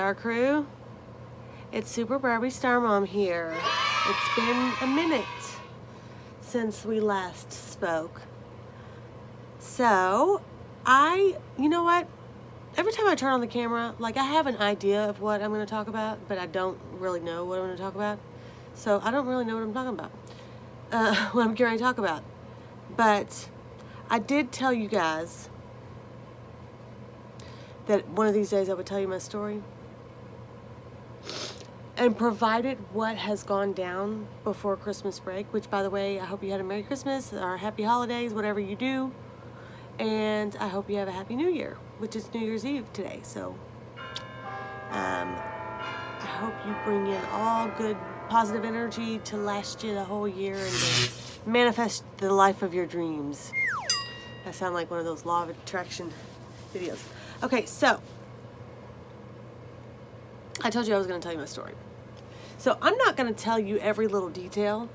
Star Crew. It's Super Barbie Star Mom here. It's been a minute since we last spoke. So, you know what? Every time I turn on the camera, like I have an idea of what I'm going to talk about, but I don't really know what I'm going to talk about. So, I don't really know what I'm talking about. What I'm going to talk about. But I did tell you guys that one of these days I would tell you my story. And provided what has gone down before Christmas break, which, by the way, I hope you had a Merry Christmas or Happy Holidays, whatever you do. And I hope you have a Happy New Year, which is New Year's Eve today. So I hope you bring in all good, positive energy to last you the whole year and to manifest the life of your dreams. I sound like one of those law of attraction videos. Okay, so I told you I was going to tell you my story. So I'm not going to tell you every little detail,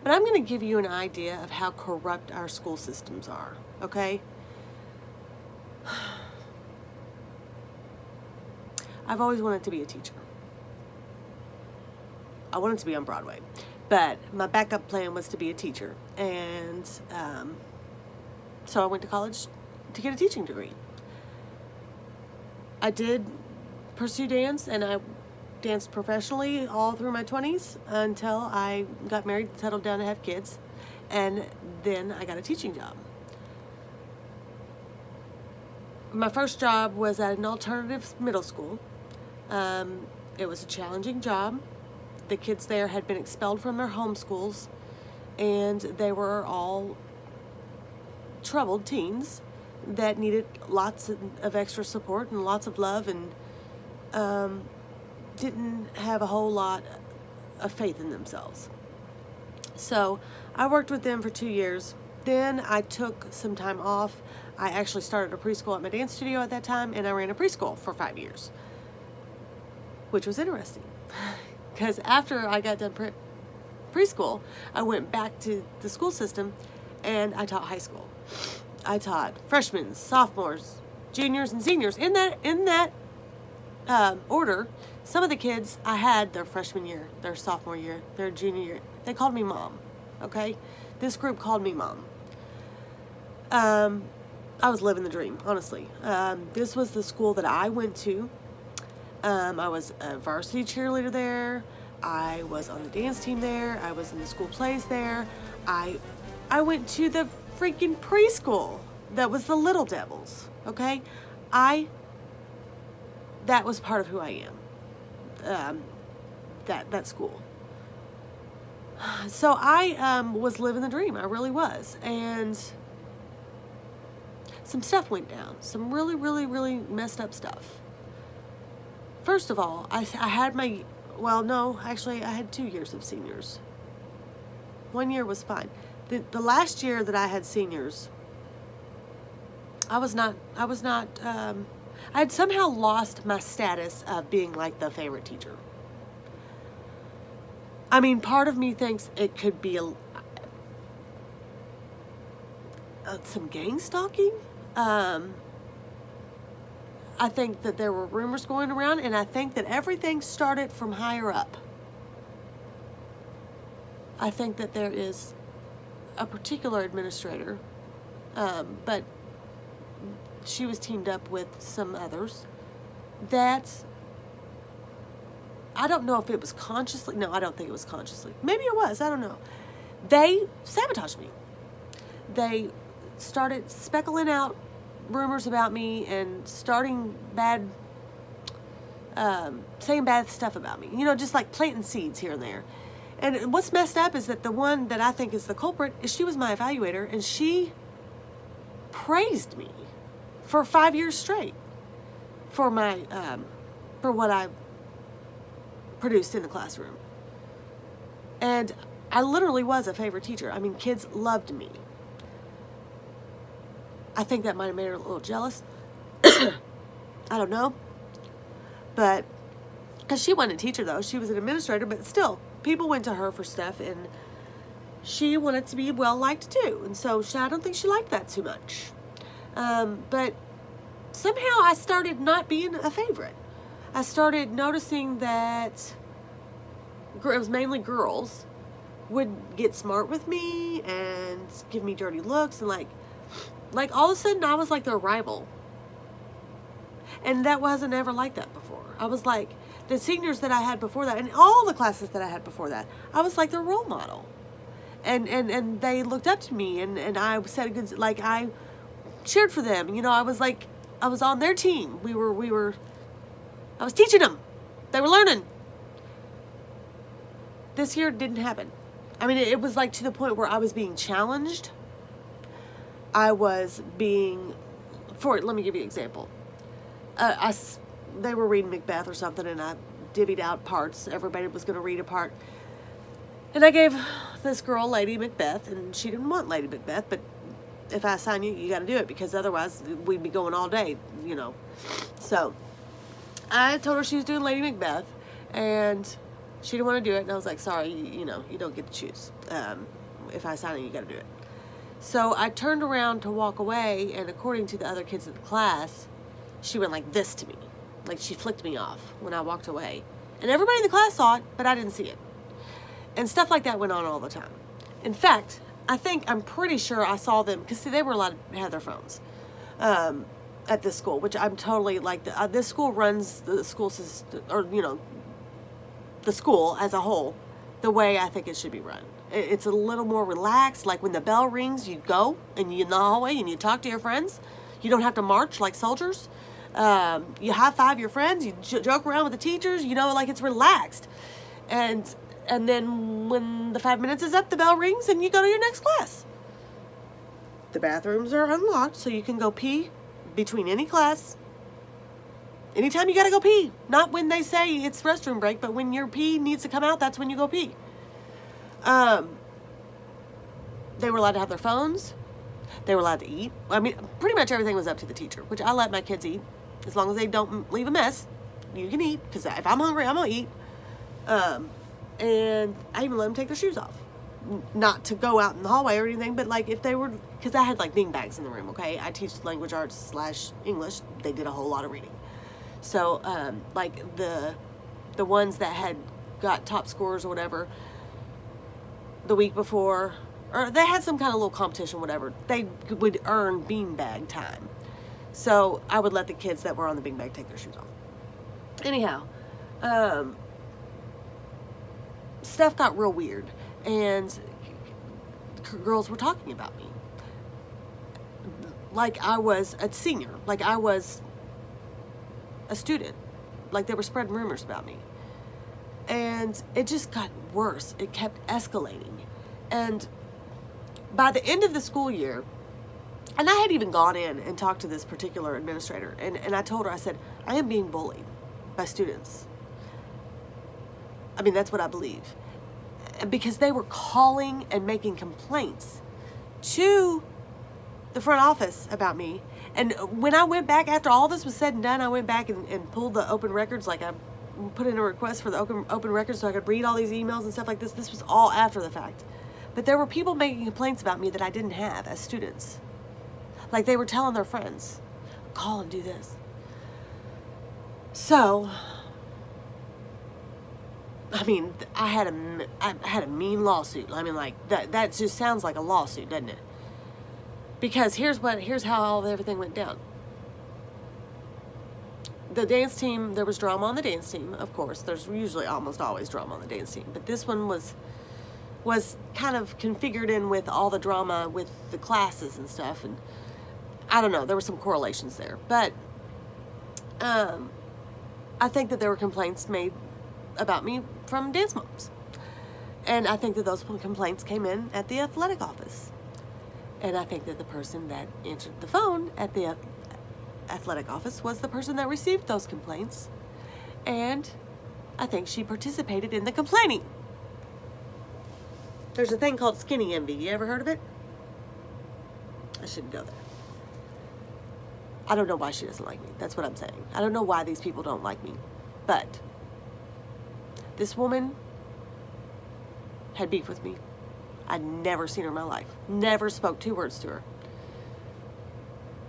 but I'm going to give you an idea of how corrupt our school systems are, okay? I've always wanted to be a teacher. I wanted to be on Broadway, but my backup plan was to be a teacher. And so I went to college to get a teaching degree. I did pursue dance, and I danced professionally all through my 20s until I got married, settled down, and had kids, and then I got a teaching job. My first job was at an alternative middle school. It was a challenging job. The kids there had been expelled from their home schools, and they were all troubled teens that needed lots of extra support and lots of love, and didn't have a whole lot of faith in themselves. So I worked with them for 2 years. Then I took some time off. I actually started a preschool at my dance studio at that time, and I ran a preschool for 5 years, which was interesting because after I got done preschool, I went back to the school system and I taught high school. I taught freshmen, sophomores, juniors, and seniors in that order. Some of the kids I had their freshman year, their sophomore year, their junior year. They called me mom. Okay, this group called me mom. I was living the dream, honestly. This was the school that I went to. I was a varsity cheerleader there. I was on the dance team there. I was in the school plays there. I went to the freaking preschool that was the Little Devils. Okay, that was part of who I am. That school. So I was living the dream. I really was, and some stuff went down. Some really, really, really messed up stuff. First of all, I had I had 2 years of seniors. 1 year was fine. The last year that I had seniors, I had somehow lost my status of being like the favorite teacher. I mean, part of me thinks it could be some gang stalking. I think that there were rumors going around, and I think that everything started from higher up. I think that there is a particular administrator, but she was teamed up with some others that I don't know if it was consciously. No, I don't think it was consciously. Maybe it was. I don't know. They sabotaged me. They started speckling out rumors about me and starting saying bad stuff about me. You know, just like planting seeds here and there. And what's messed up is that the one that I think is the culprit is she was my evaluator, and she praised me for 5 years straight for my for what I produced in the classroom. And I literally was a favorite teacher. I mean, kids loved me. I think that might have made her a little jealous. I don't know. But, because she wasn't a teacher though, she was an administrator, but still, people went to her for stuff, and she wanted to be well liked too. And so I don't think she liked that too much. But somehow I started not being a favorite. I started noticing that it was mainly girls would get smart with me and give me dirty looks, and like all of a sudden I was like their rival. And that wasn't ever like that before. I was like, the seniors that I had before that, and all the classes that I had before that, I was like their role model. And they looked up to me, and I said a good, like, I cheered for them. You know, I was on their team. I was teaching them. They were learning. This year it didn't happen. I mean, it was like to the point where I was being challenged. Let me give you an example. They were reading Macbeth or something, and I divvied out parts. Everybody was going to read a part. And I gave this girl Lady Macbeth, and she didn't want Lady Macbeth, but if I assign you, you got to do it, because otherwise we'd be going all day, you know. So I told her she was doing Lady Macbeth, and she didn't want to do it, and I was like, sorry, you don't get to choose. If I assign you, you got to do it. So I turned around to walk away, and according to the other kids in the class, she went like this to me. Like, she flicked me off when I walked away. And everybody in the class saw it, but I didn't see it. And stuff like that went on all the time. In fact, I'm pretty sure I saw them, because see, they were allowed to have their phones at this school, which I'm totally like, this school runs the school system, or, the school as a whole, the way I think it should be run. It's a little more relaxed. Like, when the bell rings, you go, and you're in the hallway, and you talk to your friends. You don't have to march like soldiers. You high-five your friends. You joke around with the teachers. Like, it's relaxed. And then when the 5 minutes is up, the bell rings, and you go to your next class. The bathrooms are unlocked, so you can go pee between any class. Anytime you got to go pee. Not when they say it's restroom break, but when your pee needs to come out, that's when you go pee. They were allowed to have their phones. They were allowed to eat. I mean, pretty much everything was up to the teacher, which I let my kids eat. As long as they don't leave a mess, you can eat, because if I'm hungry, I'm going to eat. And I even let them take their shoes off. Not to go out in the hallway or anything, but like if they were, because I had like bean bags in the room, okay? I teach language arts / English. They did a whole lot of reading. So, like the ones that had got top scores or whatever the week before, or they had some kind of little competition, whatever, they would earn beanbag time. So I would let the kids that were on the beanbag take their shoes off. Anyhow, stuff got real weird, and girls were talking about me like I was a senior, like I was a student, like they were spreading rumors about me. And it just got worse. It kept escalating. And by the end of the school year, and I had even gone in and talked to this particular administrator, and I told her, I said, I am being bullied by students. I mean, that's what I believe. Because they were calling and making complaints to the front office about me. And when I went back, after all this was said and done, I went back and pulled the open records. Like, I put in a request for the open records so I could read all these emails and stuff like this. This was all after the fact. But there were people making complaints about me that I didn't have as students. Like, they were telling their friends, call and do this. So, I mean, I had a mean lawsuit. I mean, like, that just sounds like a lawsuit, doesn't it? Because here's how everything went down. The dance team, there was drama on the dance team, of course. There's usually almost always drama on the dance team. But this one was kind of configured in with all the drama with the classes and stuff. And I don't know, there were some correlations there. But I think that there were complaints made about me from dance moms. And I think that those complaints came in at the athletic office. And I think that the person that answered the phone at the athletic office was the person that received those complaints. And I think she participated in the complaining. There's a thing called skinny envy. You ever heard of it? I shouldn't go there. I don't know why she doesn't like me. That's what I'm saying. I don't know why these people don't like me. But this woman had beef with me. I'd never seen her in my life. Never spoke 2 words to her.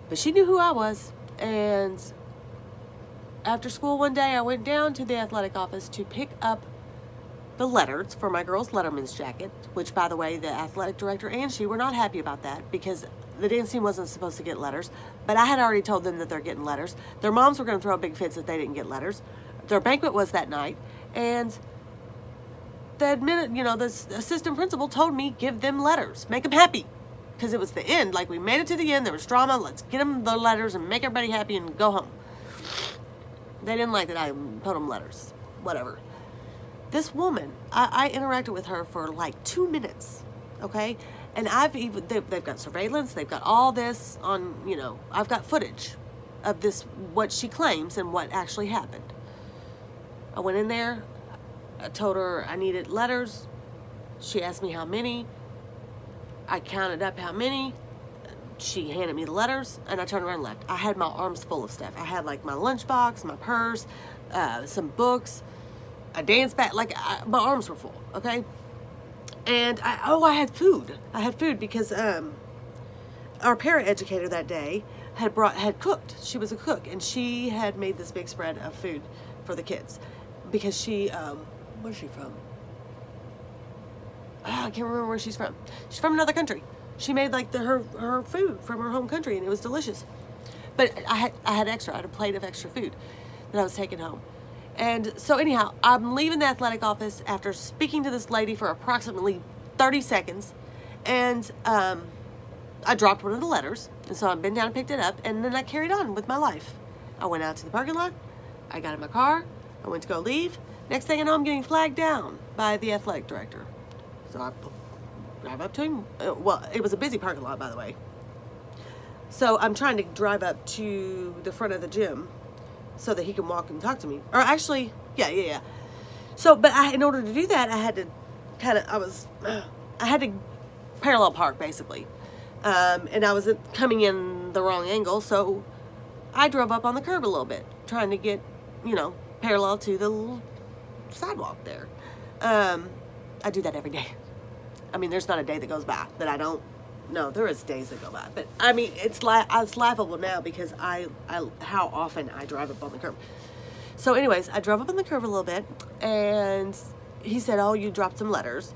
But she knew who I was. And after school one day, I went down to the athletic office to pick up the letters for my girls' Letterman's jacket, which, by the way, the athletic director and she were not happy about that because the dance team wasn't supposed to get letters, but I had already told them that they're getting letters. Their moms were going to throw big fits if they didn't get letters. Their banquet was that night, and the assistant principal told me, give them letters, make them happy, because it was the end. Like, we made it to the end, there was drama, let's get them the letters and make everybody happy and go home. They didn't like that I put them letters, whatever. This woman, I interacted with her for like 2 minutes, okay? And they've got surveillance, they've got all this on, I've got footage of this, what she claims and what actually happened. I went in there, I told her I needed letters. She asked me how many. I counted up how many. She handed me the letters, and I turned around and left. I had my arms full of stuff. I had like my lunchbox, my purse, some books, a dance bag. Like, my arms were full, okay? And I had food. I had food because our para-educator that day had cooked. She was a cook, and she had made this big spread of food for the kids because she, where's she from? I can't remember where she's from. She's from another country. She made like her food from her home country, and it was delicious. But I had extra. I had a plate of extra food that I was taking home. And so anyhow, I'm leaving the athletic office after speaking to this lady for approximately 30 seconds. And I dropped one of the letters. And so I bent down and picked it up. And then I carried on with my life. I went out to the parking lot. I got in my car. I went to go leave. Next thing I know, I'm getting flagged down by the athletic director. So I drive up to him. Well, it was a busy parking lot, by the way. So I'm trying to drive up to the front of the gym so that he can walk and talk to me. Or actually, yeah. So, but in order to do that, I had to I had to parallel park, basically. And I was coming in the wrong angle, so I drove up on the curb a little bit, trying to get, parallel to the little sidewalk there. I do that every day. I mean, there's not a day that goes by that I don't. No, there is days that go by, but I mean, it's laughable now because how often I drive up on the curb. So anyways, I drove up on the curb a little bit, and he said, "Oh, you dropped some letters,"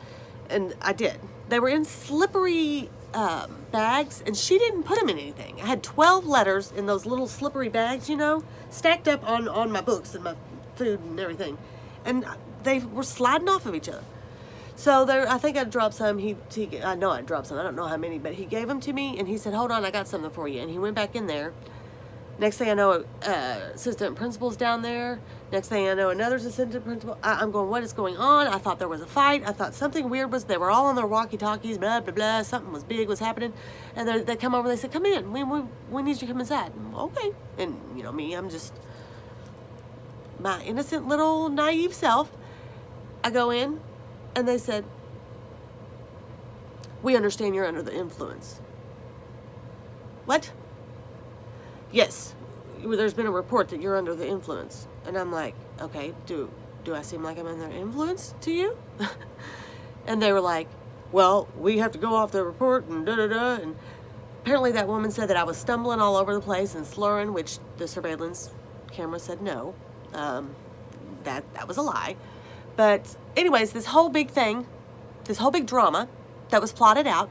and I did. They were in slippery bags, and she didn't put them in anything. I had 12 letters in those little slippery bags, stacked up on my books and my food and everything, and they were sliding off of each other. So I think I dropped some. I know I dropped some. I don't know how many, but he gave them to me, and he said, "Hold on, I got something for you." And he went back in there. Next thing I know, assistant principal's down there. Next thing I know, another assistant principal. I'm going, what is going on? I thought there was a fight. I thought something weird was. They were all on their walkie-talkies. Blah blah blah. Something was big was happening, and they come over. They said, "Come in. We need you to come inside." Okay. And me, I'm just my innocent little naive self. I go in. And they said, "We understand you're under the influence." What? Yes, there's been a report that you're under the influence. And I'm like, okay, do I seem like I'm under influence to you? And they were like, "Well, we have to go off the report and da-da-da." And apparently that woman said that I was stumbling all over the place and slurring, which the surveillance camera said no. That was a lie. But anyways, this whole big drama that was plotted out,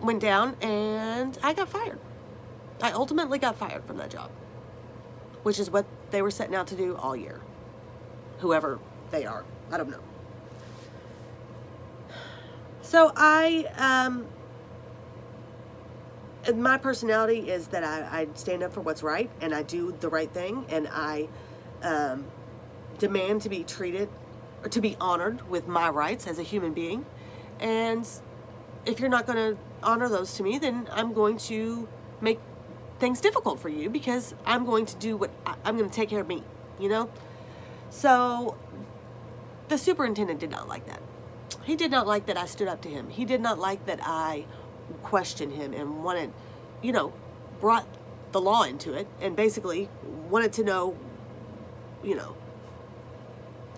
went down, and I got fired. I ultimately got fired from that job, which is what they were setting out to do all year. Whoever they are, I don't know. So my personality is that I stand up for what's right, and I do the right thing, and I demand to be treated or to be honored with my rights as a human being. And if you're not going to honor those to me, then I'm going to make things difficult for you because I'm going to do I'm going to take care of me, So the superintendent did not like that. He did not like that I stood up to him. He did not like that I questioned him and wanted, brought the law into it and basically wanted to know,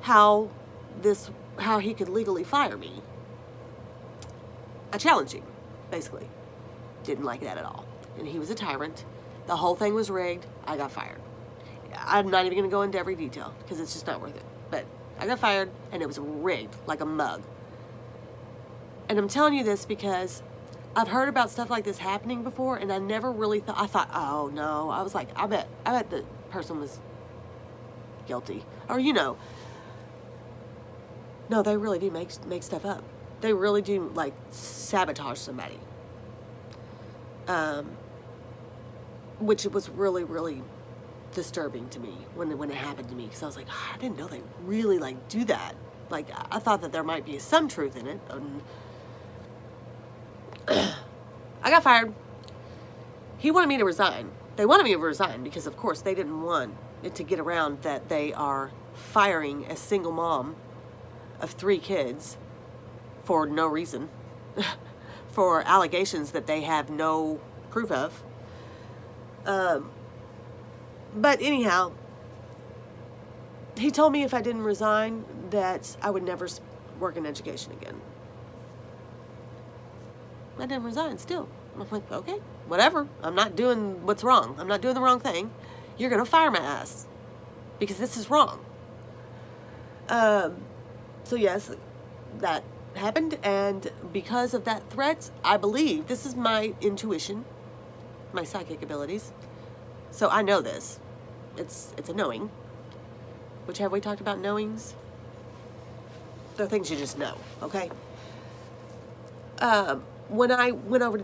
how he could legally fire me. I challenged him, basically. Didn't like that at all. And he was a tyrant. The whole thing was rigged. I got fired. I'm not even going to go into every detail because it's just not worth it. But I got fired, and it was rigged like a mug. And I'm telling you this because I've heard about stuff like this happening before, and I never really thought, oh no. I was like, I bet the person was guilty. Or, no, they really do make stuff up. They really do, like, sabotage somebody. Which it was really, really disturbing to me when it happened to me, because I was like, I didn't know they really, like, do that. Like, I thought that there might be some truth in it. I got fired. He wanted me to resign. They wanted me to resign because, of course, they didn't want it to get around that they are firing a single mom of 3 kids for no reason, for allegations that they have no proof of. But anyhow, he told me if I didn't resign that I would never work in education again. I didn't resign still. I'm like, okay, whatever. I'm not doing what's wrong. I'm not doing the wrong thing. You're going to fire my ass because this is wrong. So yes, that happened. And because of that threat, I believe, this is my intuition, my psychic abilities. So I know this. It's a knowing. Which, have we talked about knowings? They're things you just know, okay? When I went over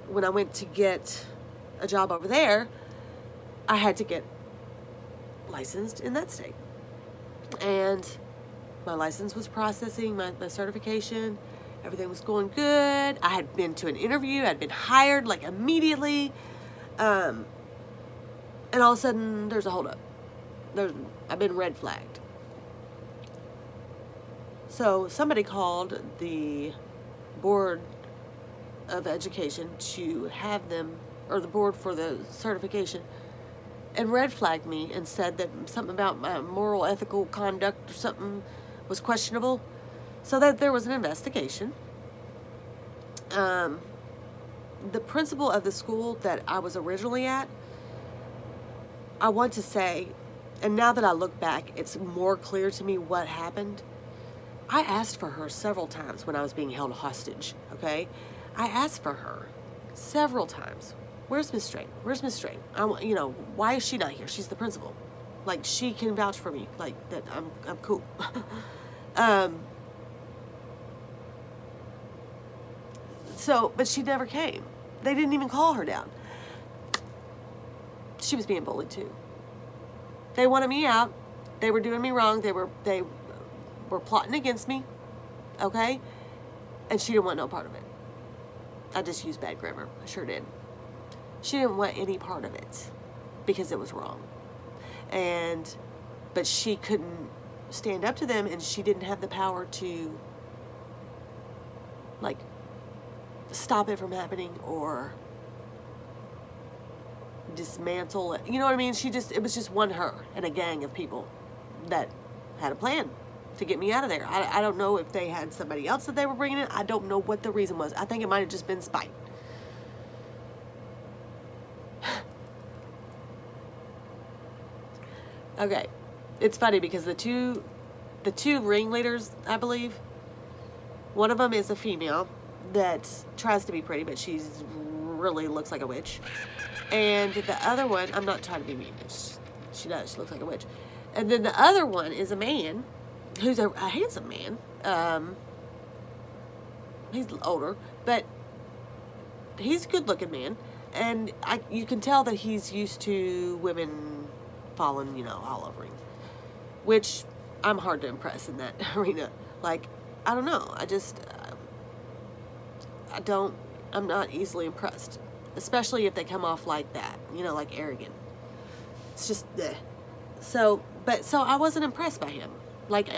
when I went to get a job over there, I had to get licensed in that state. And my license was processing, my certification, everything was going good. I had been to an interview, I'd been hired like immediately. And all of a sudden, there's a holdup. I've been red flagged. So somebody called the Board of Education to have them, or the board for the certification, and red flagged me and said that something about my moral, ethical conduct or something was questionable. So that there was an investigation. The principal of the school that I was originally at, I want to say, and now that I look back, it's more clear to me what happened. I asked for her several times when I was being held hostage, okay? I asked for her several times. Where's Miss Straight? Where's Miss Straight? Why is she not here? She's the principal. Like, she can vouch for me. Like, that I'm cool. But she never came. They didn't even call her down. She was being bullied too. They wanted me out. They were doing me wrong. They were plotting against me. Okay? And she didn't want no part of it. I just used bad grammar. I sure did. She didn't want any part of it because it was wrong. But she couldn't stand up to them, and she didn't have the power to, like, stop it from happening or dismantle it. You know what I mean? It was just her and a gang of people that had a plan to get me out of there. I don't know if they had somebody else that they were bringing in. I don't know what the reason was. I think it might have just been spite. Okay. It's funny because the two ringleaders, I believe, one of them is a female that tries to be pretty, but she's really looks like a witch. And the other one, I'm not trying to be mean. She does. She looks like a witch. And then the other one is a man who's a handsome man. He's older, but he's a good-looking man. And you can tell that he's used to women falling, all over him. Which I'm hard to impress in that arena. Like, I don't know. I'm not easily impressed. Especially if they come off like that, like arrogant. It's just, bleh. So I wasn't impressed by him. Like,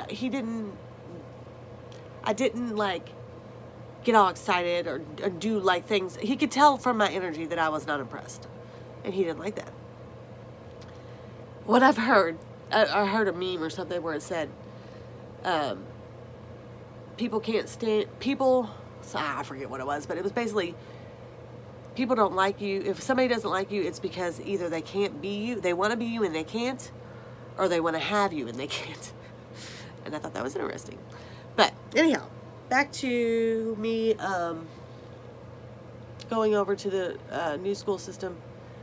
I didn't, like, get all excited or do, like, things. He could tell from my energy that I was not impressed. And he didn't like that. What I've heard, I heard a meme or something where it said, I forget what it was, but it was basically, people don't like you. If somebody doesn't like you, it's because either they can't be you, they want to be you and they can't, or they want to have you and they can't. And I thought that was interesting. But anyhow, back to me going over to the new school system.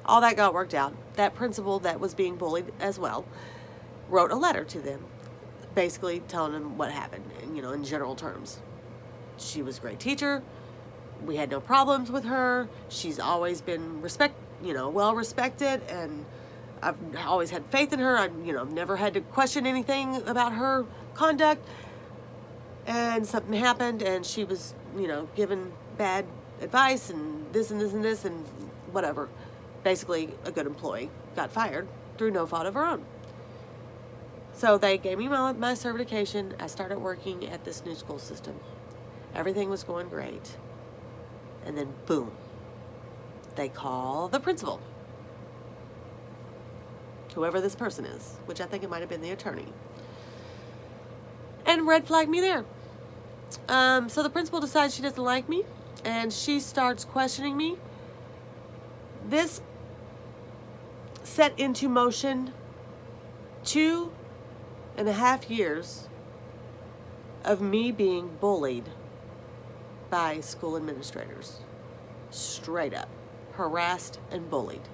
All that got worked out. That principal that was being bullied as well wrote a letter to them, basically telling them what happened, you know, in general terms. She was a great teacher. We had no problems with her. She's always been well respected, and I've always had faith in her. I've never had to question anything about her conduct. And something happened, and she was, given bad advice and this and this and this and whatever. Basically, a good employee got fired through no fault of her own. So they gave me my certification. I started working at this new school system. Everything was going great. And then, boom, they call the principal, whoever this person is, which I think it might have been the attorney, and red flagged me there. So the principal decides she doesn't like me, and she starts questioning me. This set into motion 2.5 years of me being bullied by school administrators. Straight up. Harassed and bullied.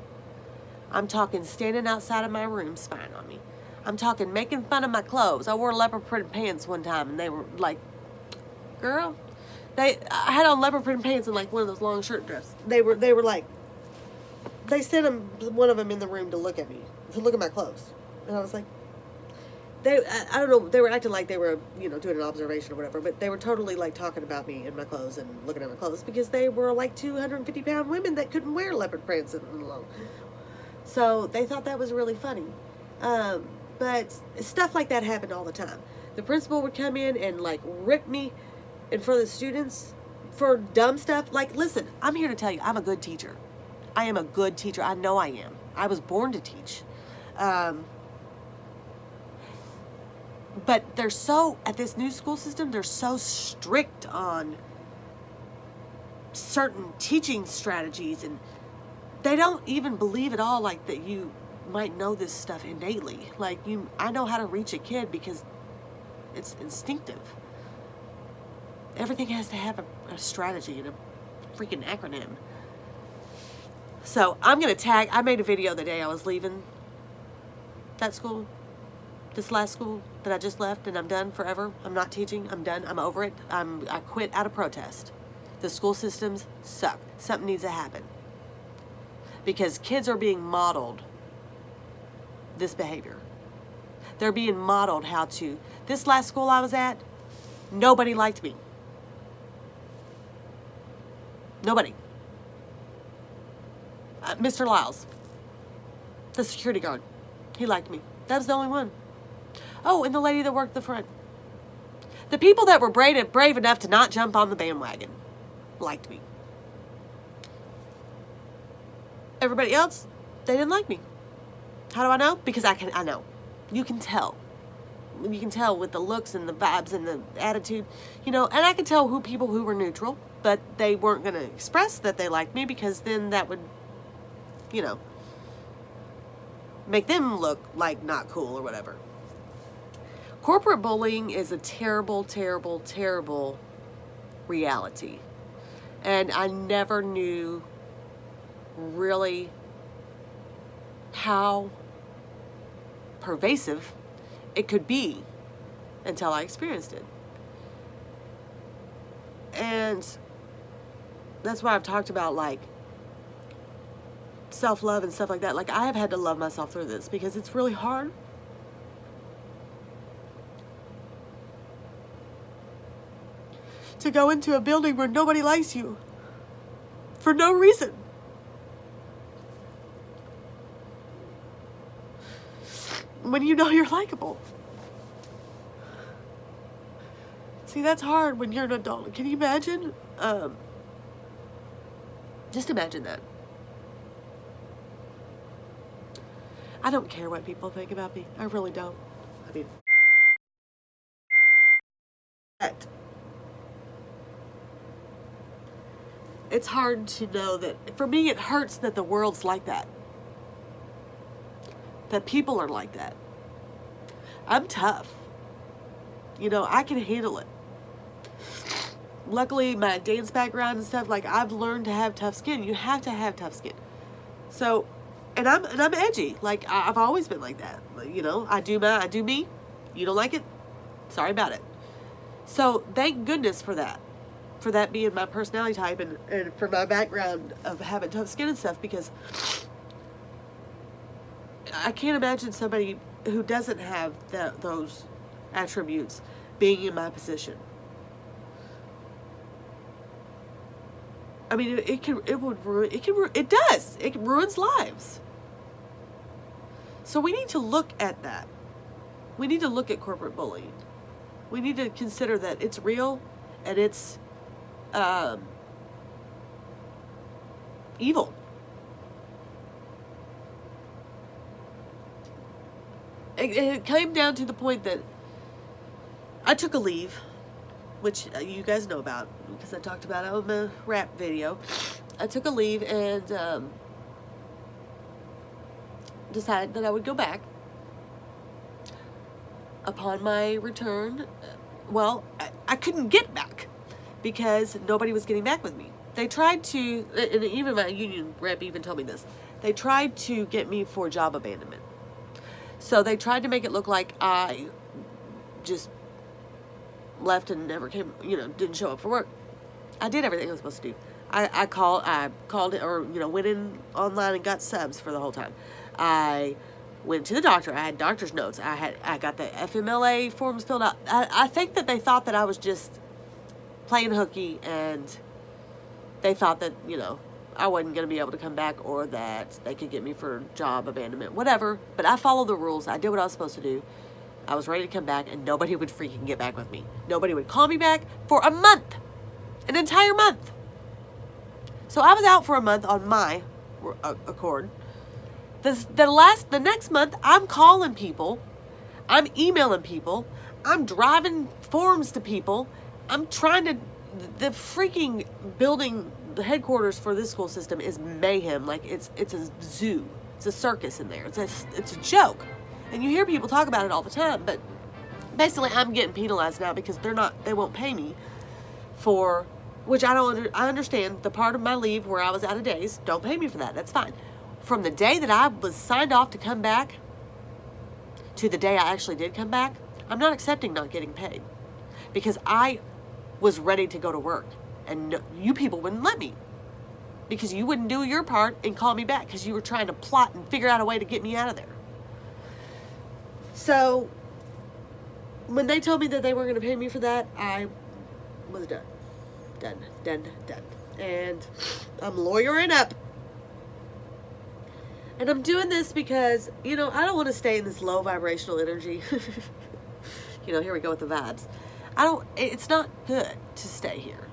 I'm talking standing outside of my room spying on me. I'm talking making fun of my clothes. I wore leopard print pants one time, and they were like, girl, I had on leopard print pants and like one of those long shirt dress. They were like, they sent one of them in the room to look at me, to look at my clothes. And I was like, I don't know, they were acting like they were, doing an observation or whatever, but they were totally like talking about me and my clothes and looking at my clothes because they were like 250-pound women that couldn't wear leopard prints and long. So they thought that was really funny. But stuff like that happened all the time. The principal would come in and like rip me in front of the students for dumb stuff. Like, listen, I'm here to tell you, I'm a good teacher. I am a good teacher. I know I am. I was born to teach. But at this new school system, they're so strict on certain teaching strategies, and they don't even believe at all like that you might know this stuff innately. Like, I know how to reach a kid because it's instinctive. Everything has to have a strategy and a freaking acronym. So I made a video the day I was leaving that school. This last school that I just left, and I'm done forever. I'm not teaching. I'm done. I'm over it. I quit out of protest. The school systems suck. Something needs to happen. Because kids are being modeled this behavior. They're being modeled how to. This last school I was at, nobody liked me. Nobody. Mr. Lyles, the security guard, he liked me. That was the only one. Oh, and the lady that worked the front. The people that were brave enough to not jump on the bandwagon liked me. Everybody else, they didn't like me. How do I know? Because I know. You can tell. You can tell with the looks and the vibes and the attitude, and I could tell people who were neutral, but they weren't going to express that they liked me because then that would, make them look like not cool or whatever. Corporate bullying is a terrible, terrible, terrible reality. And I never knew really how pervasive it could be until I experienced it. And that's why I've talked about like self-love and stuff like that. Like, I have had to love myself through this because it's really hard. To go into a building where nobody likes you for no reason. When you know you're likable. See, that's hard when you're an adult. Can you imagine? Just imagine that. I don't care what people think about me. I really don't. I mean, it's hard to know that, for me, it hurts that the world's like that. That people are like that. I'm tough. You know, I can handle it. Luckily, my dance background and stuff, like, I've learned to have tough skin. You have to have tough skin. So, and I'm edgy. Like, I've always been like that. You know, I do me. You don't like it? Sorry about it. So, thank goodness for that. For that being my personality type, and for my background of having tough skin and stuff, because I can't imagine somebody who doesn't have those attributes being in my position. I mean, it ruins lives. So we need to look at that. We need to look at corporate bullying. We need to consider that it's real and it's evil. It came down to the point that I took a leave, which you guys know about because I talked about it on the rap video. I took a leave and decided that I would go back. Upon my return, well, I couldn't get back because nobody was getting back with me. They tried to, and even my union rep even told me this, they tried to get me for job abandonment. So they tried to make it look like I just left and never came, didn't show up for work. I did everything I was supposed to do. I called it, or, went in online and got subs for the whole time. I went to the doctor. I had doctor's notes. I got the FMLA forms filled out. I think that they thought that I was just playing hooky, and they thought that, I wasn't going to be able to come back, or that they could get me for job abandonment, whatever. But I followed the rules. I did what I was supposed to do. I was ready to come back, and nobody would freaking get back with me. Nobody would call me back for a month, an entire month. So I was out for a month on my accord. The next month, I'm calling people, I'm emailing people, I'm driving forms to people, I'm trying to, the freaking building, the headquarters for this school system is mayhem. Like, it's a zoo, it's a circus in there, it's a joke. And you hear people talk about it all the time, but basically I'm getting penalized now because they won't pay me for, which I understand the part of my leave where I was out of days. Don't pay me for that, that's fine. From the day that I was signed off to come back to the day I actually did come back, I'm not accepting not getting paid because I was ready to go to work, and you people wouldn't let me because you wouldn't do your part and call me back because you were trying to plot and figure out a way to get me out of there. So when they told me that they weren't going to pay me for that, I was done. And I'm lawyering up. And I'm doing this because, I don't want to stay in this low vibrational energy. Here we go with the vibes. It's not good to stay here.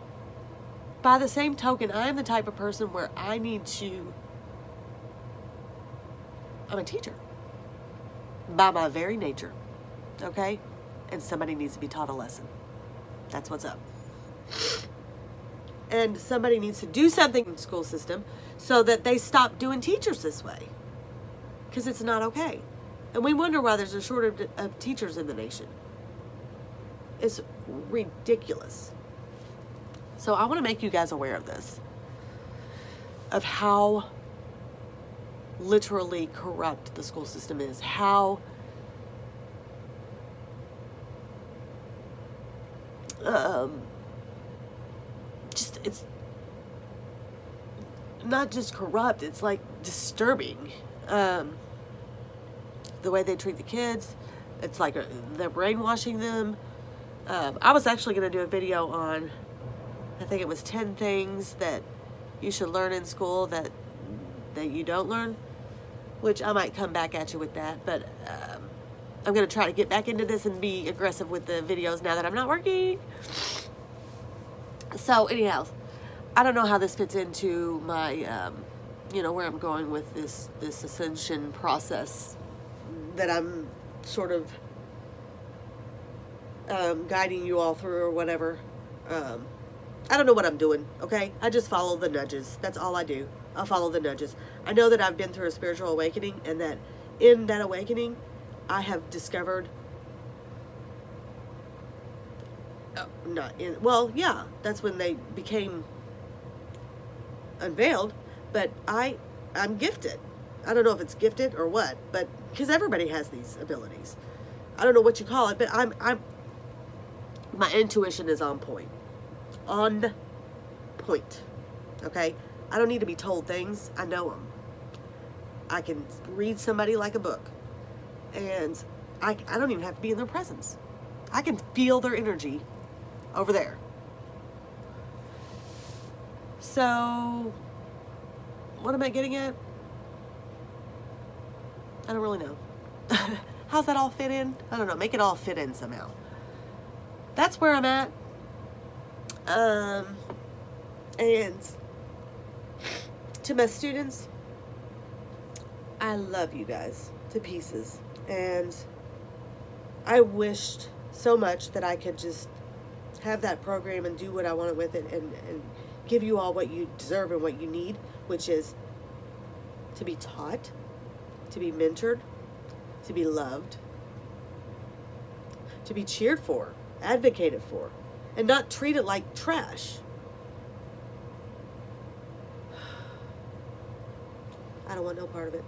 By the same token, I'm the type of person where I'm a teacher. By my very nature. Okay? And somebody needs to be taught a lesson. That's what's up. And somebody needs to do something in the school system so that they stop doing teachers this way. Because it's not okay. And we wonder why there's a shortage of teachers in the nation. It's ridiculous. So I want to make you guys aware of this. Of how literally corrupt the school system is. How it's not just corrupt, it's like disturbing. The way they treat the kids, it's like they're brainwashing them. I was actually going to do a video on, I think it was 10 things that you should learn in school that you don't learn, which I might come back at you with that, but I'm going to try to get back into this and be aggressive with the videos now that I'm not working. So anyhow, I don't know how this fits into my, where I'm going with this ascension process that I'm sort of guiding you all through or whatever. I don't know what I'm doing, okay? I just follow the nudges. That's all I do. I'll follow the nudges. I know that I've been through a spiritual awakening, and that in that awakening, I have discovered, that's when they became unveiled, but I'm gifted. I don't know if it's gifted or what, but because everybody has these abilities. I don't know what you call it, but my intuition is on point. On point. Okay? I don't need to be told things. I know them. I can read somebody like a book. And I don't even have to be in their presence. I can feel their energy over there. So, what am I getting at? I don't really know. How's that all fit in? I don't know. Make it all fit in somehow. That's where I'm at. And to my students, I love you guys to pieces. And I wished so much that I could just have that program and do what I wanted with it and give you all what you deserve and what you need, which is to be taught, to be mentored, to be loved, to be cheered for, advocated for, and not treated like trash. I don't want no part of it.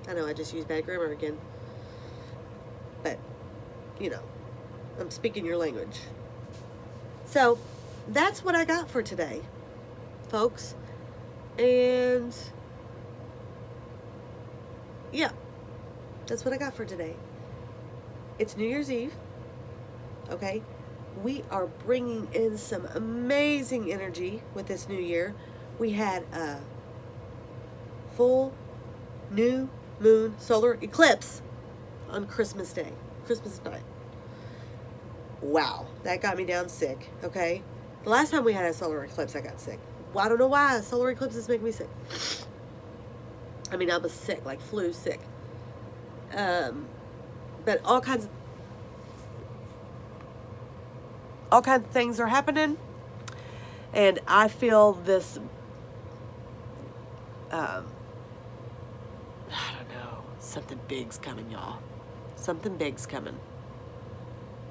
I know I just used bad grammar again. But, I'm speaking your language. So, that's what I got for today, folks. And, yeah, that's what I got for today. It's New Year's Eve, okay? We are bringing in some amazing energy with this new year. We had a full new moon solar eclipse on Christmas Day, Christmas night. Wow, that got me down sick, okay? The last time we had a solar eclipse, I got sick. Well, I don't know why. Solar eclipses make me sick. I mean, I was sick, like flu sick. But all kinds of things are happening. And I feel this, I don't know, something big's coming, y'all. Something big's coming.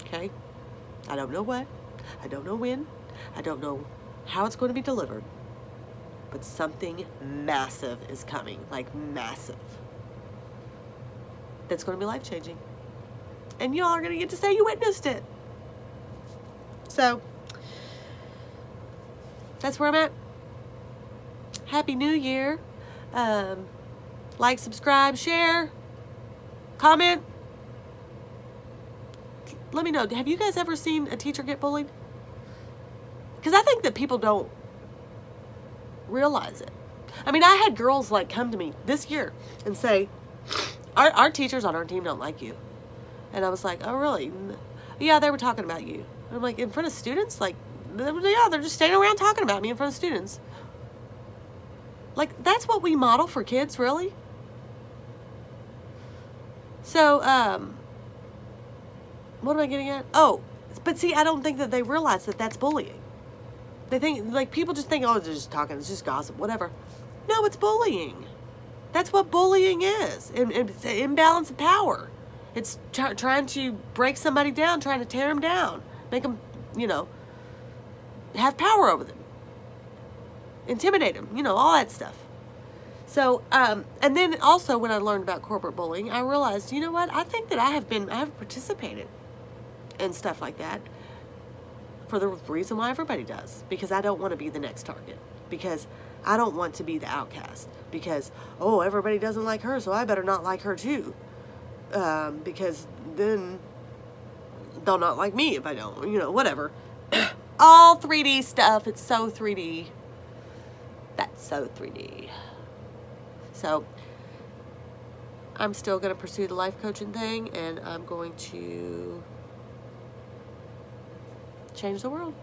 Okay? I don't know what. I don't know when. I don't know how it's going to be delivered. But something massive is coming. Like massive. That's going to be life-changing. And y'all are going to get to say you witnessed it. So, that's where I'm at. Happy New Year. Like, subscribe, share, comment. Let me know. Have you guys ever seen a teacher get bullied? Because I think that people don't realize it. I mean, I had girls like come to me this year and say, our teachers on our team don't like you. And I was like, oh, really? Yeah, they were talking about you. And I'm like, in front of students? Like, yeah, they're just standing around talking about me in front of students. Like, that's what we model for kids, really? So, what am I getting at? Oh, but see, I don't think that they realize that that's bullying. They think, like, people just think, oh, they're just talking, it's just gossip, whatever. No, it's bullying. That's what bullying is. It's an imbalance of power. It's trying to break somebody down, trying to tear them down, make them, have power over them, intimidate them, all that stuff. So, and then also when I learned about corporate bullying, I realized, you know what? I think that I have participated in stuff like that for the reason why everybody does, because I don't want to be the next target, because I don't want to be the outcast, because, oh, everybody doesn't like her, so I better not like her too. Because then they'll not like me if I don't, whatever. All 3D stuff. It's so 3D. That's so 3D. So, I'm still going to pursue the life coaching thing, and I'm going to change the world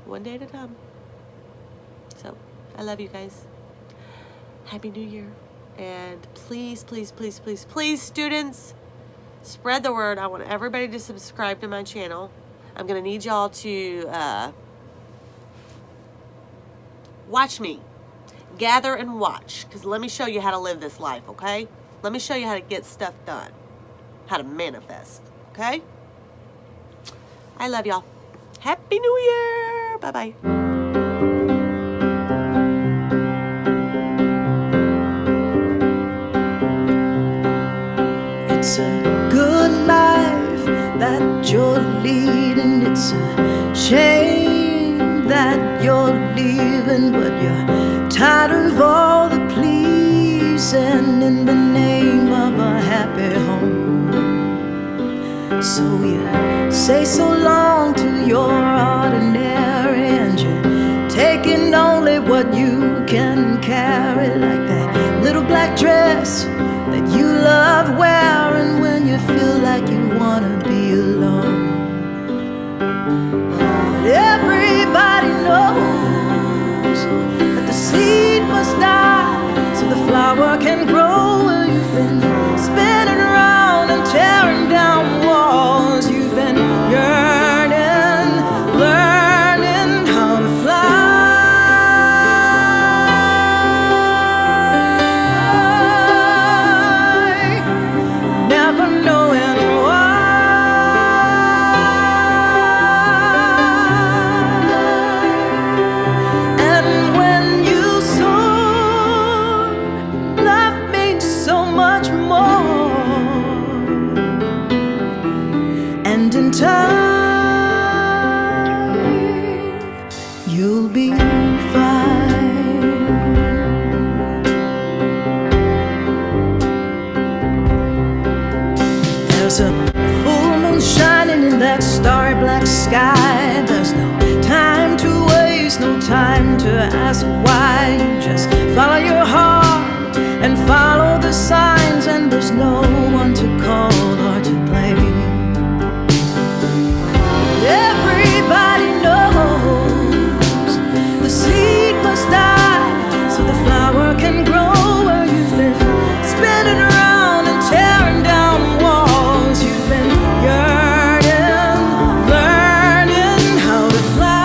one day at a time. So, I love you guys. Happy New Year. And please, please, please, please, please, students, spread the word. I want everybody to subscribe to my channel. I'm going to need y'all to Watch me. Gather and watch, because let me show you how to live this life, okay? Let me show you how to get stuff done, how to manifest, okay? I love y'all. Happy New Year. Bye-bye. It's a good life that you're leading. It's a shame that you're leaving, but you're tired of all the pleasing in the name of a happy home. So you say so long to your ordinary, and you're taking only what you can carry, like that little black dress that you love wearing when you feel like you wanna be alone. But everybody knows that the seed must die so the flower can grow. Well, you've been spinning around and tearing down walls. You've been yearning, learning how to fly. In time, you'll be fine. There's a full moon shining in that starry black sky. There's no time to waste, no time to ask why. You just follow your heart and follow the signs, and there's no one to call or to blame. Everybody knows the seed must die so the flower can grow. Where you've been spinning around and tearing down walls. You've been yearning, learning how to fly.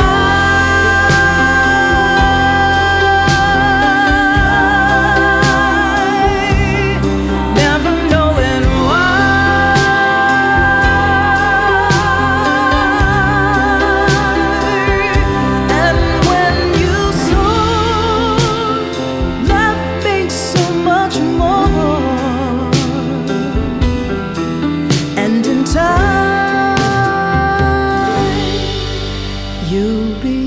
Never knowing why. You'll be